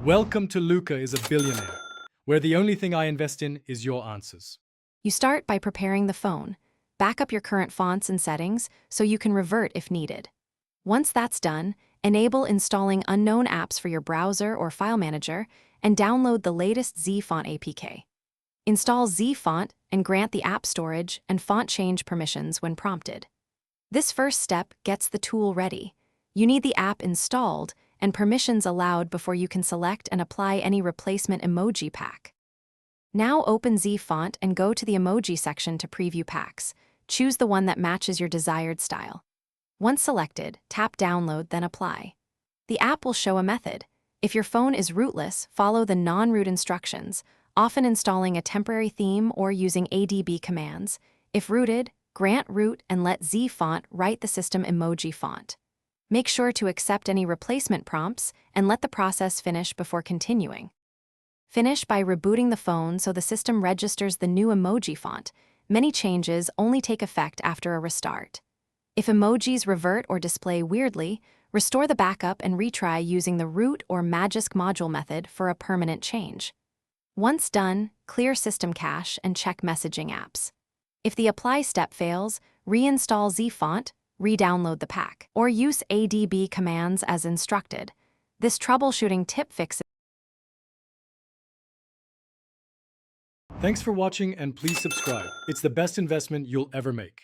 Welcome to Luca is a Billionaire, where the only thing I invest in is your answers. You start by preparing the phone. Back up your current fonts and settings so you can revert if needed. Once that's done, enable installing unknown apps for your browser or file manager and download the latest Zfont APK. Install Zfont and grant the app storage and font change permissions when prompted. This first step gets the tool ready. You need the app installed and permissions allowed before you can select and apply any replacement emoji pack. Now open Zfont and go to the emoji section to preview packs. Choose the one that matches your desired style. Once selected, tap Download, then Apply. The app will show a method. If your phone is rootless, follow the non-root instructions, often installing a temporary theme or using ADB commands. If rooted, grant root and let Zfont write the system emoji font. Make sure to accept any replacement prompts and let the process finish before continuing. Finish by rebooting the phone so the system registers the new emoji font. Many changes only take effect after a restart. If emojis revert or display weirdly, restore the backup and retry using the root or Magisk module method for a permanent change. Once done, clear system cache and check messaging apps. If the apply step fails, reinstall Zfont, re-download the pack, or use ADB commands as instructed. This troubleshooting tip fixes. Thanks for watching and please subscribe. It's the best investment you'll ever make.